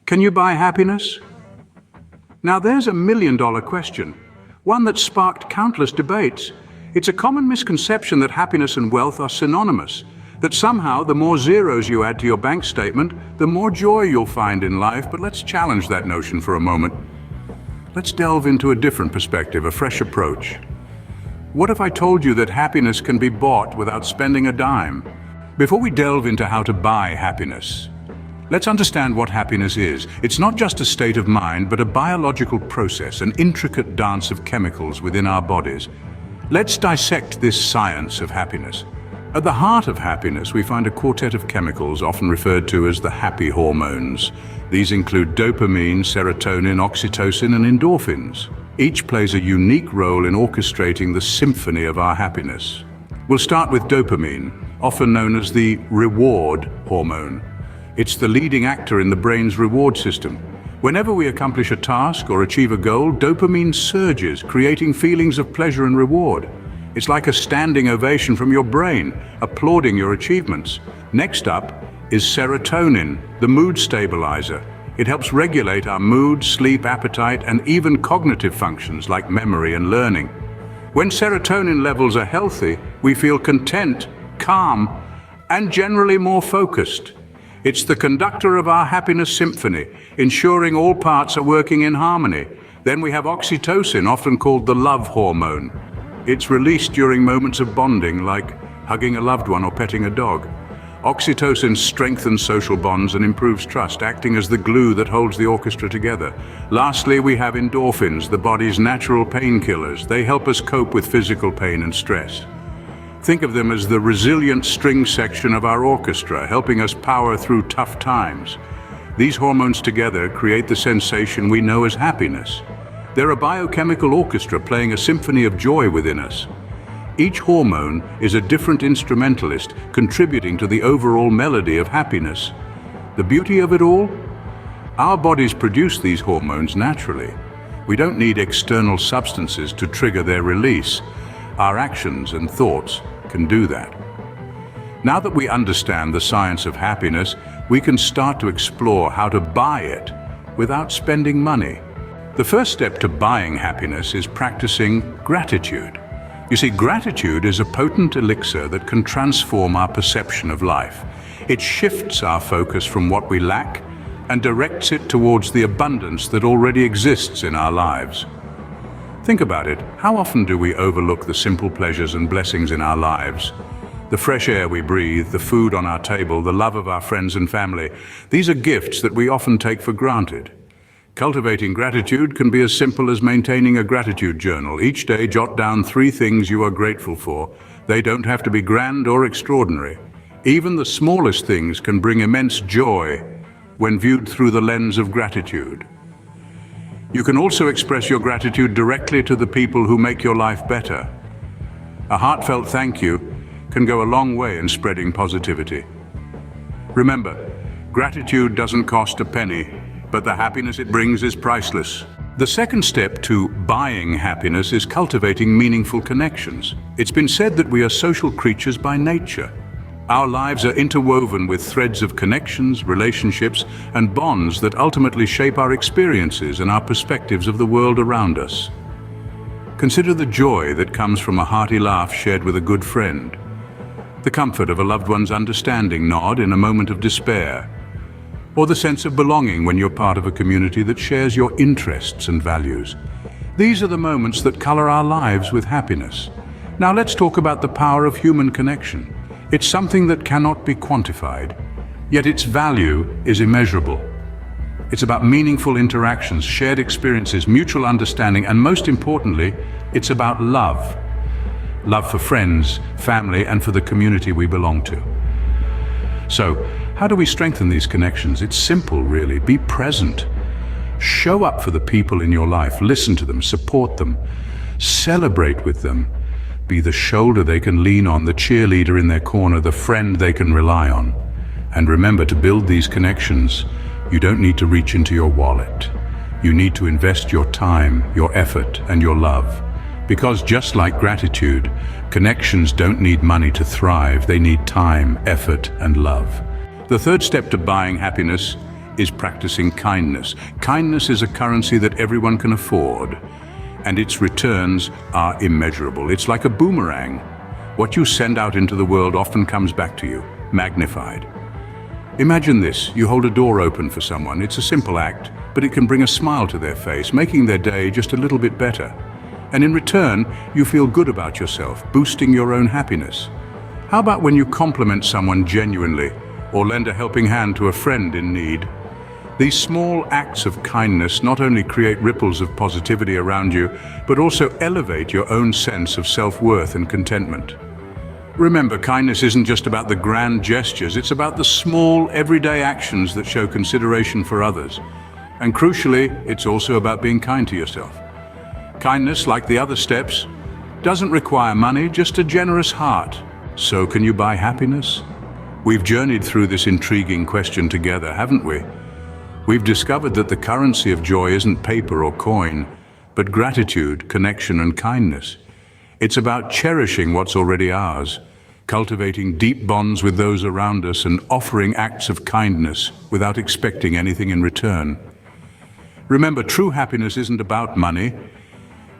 Can you buy happiness? Now there's a million-dollar question, one that sparked countless debates. It's a common misconception that happiness and wealth are synonymous, that somehow the more zeros you add to your bank statement, the more joy you'll find in life. But let's challenge that notion for a moment. Let's delve into a different perspective, a fresh approach. What if I told you that happiness can be bought without spending a dime? Before we delve into how to buy happiness, let's understand what happiness is. It's not just a state of mind, but a biological process, an intricate dance of chemicals within our bodies. Let's dissect this science of happiness. At the heart of happiness, we find a quartet of chemicals often referred to as the happy hormones. These include dopamine, serotonin, oxytocin, and endorphins. Each plays a unique role in orchestrating the symphony of our happiness. We'll start with dopamine, often known as the reward hormone. It's the leading actor in the brain's reward system. Whenever we accomplish a task or achieve a goal, dopamine surges, creating feelings of pleasure and reward. It's like a standing ovation from your brain, applauding your achievements. Next up is serotonin, the mood stabilizer. It helps regulate our mood, sleep, appetite, and even cognitive functions like memory and learning. When serotonin levels are healthy, we feel content, calm, and generally more focused. It's the conductor of our happiness symphony, ensuring all parts are working in harmony. Then we have oxytocin, often called the love hormone. It's released during moments of bonding, like hugging a loved one or petting a dog. Oxytocin strengthens social bonds and improves trust, acting as the glue that holds the orchestra together. Lastly, we have endorphins, the body's natural painkillers. They help us cope with physical pain and stress. Think of them as the resilient string section of our orchestra, helping us power through tough times. These hormones together create the sensation we know as happiness. They're a biochemical orchestra playing a symphony of joy within us. Each hormone is a different instrumentalist, contributing to the overall melody of happiness. The beauty of it all? Our bodies produce these hormones naturally. We don't need external substances to trigger their release. Our actions and thoughts can do that. Now that we understand the science of happiness, we can start to explore how to buy it without spending money. The first step to buying happiness is practicing gratitude. You see, gratitude is a potent elixir that can transform our perception of life. It shifts our focus from what we lack and directs it towards the abundance that already exists in our lives. Think about it. How often do we overlook the simple pleasures and blessings in our lives? The fresh air we breathe, the food on our table, the love of our friends and family. These are gifts that we often take for granted. Cultivating gratitude can be as simple as maintaining a gratitude journal. Each day, jot down 3 things you are grateful for. They don't have to be grand or extraordinary. Even the smallest things can bring immense joy when viewed through the lens of gratitude. You can also express your gratitude directly to the people who make your life better. A heartfelt thank you can go a long way in spreading positivity. Remember, gratitude doesn't cost a penny, but the happiness it brings is priceless. The second step to buying happiness is cultivating meaningful connections. It's been said that we are social creatures by nature. Our lives are interwoven with threads of connections, relationships, and bonds that ultimately shape our experiences and our perspectives of the world around us. Consider the joy that comes from a hearty laugh shared with a good friend, the comfort of a loved one's understanding nod in a moment of despair, or the sense of belonging when you're part of a community that shares your interests and values. These are the moments that color our lives with happiness. Now let's talk about the power of human connection. It's something that cannot be quantified, yet its value is immeasurable. It's about meaningful interactions, shared experiences, mutual understanding, and most importantly, it's about love. Love for friends, family, and for the community we belong to. So, how do we strengthen these connections? It's simple, really. Be present. Show up for the people in your life. Listen to them, support them, celebrate with them. Be the shoulder they can lean on, the cheerleader in their corner, the friend they can rely on. And remember, to build these connections, you don't need to reach into your wallet. You need to invest your time, your effort, and your love. Because just like gratitude, connections don't need money to thrive. They need time, effort, and love. The third step to buying happiness is practicing kindness. Kindness is a currency that everyone can afford, and its returns are immeasurable. It's like a boomerang. What you send out into the world often comes back to you, magnified. Imagine this, you hold a door open for someone. It's a simple act, but it can bring a smile to their face, making their day just a little bit better. And in return, you feel good about yourself, boosting your own happiness. How about when you compliment someone genuinely, or lend a helping hand to a friend in need? These small acts of kindness not only create ripples of positivity around you, but also elevate your own sense of self-worth and contentment. Remember, kindness isn't just about the grand gestures, it's about the small, everyday actions that show consideration for others. And crucially, it's also about being kind to yourself. Kindness, like the other steps, doesn't require money, just a generous heart. So can you buy happiness? We've journeyed through this intriguing question together, haven't we? We've discovered that the currency of joy isn't paper or coin, but gratitude, connection, and kindness. It's about cherishing what's already ours, cultivating deep bonds with those around us, and offering acts of kindness without expecting anything in return. Remember, true happiness isn't about money.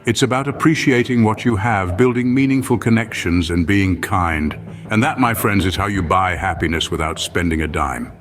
It's about appreciating what you have, building meaningful connections, and being kind. And that, my friends, is how you buy happiness without spending a dime.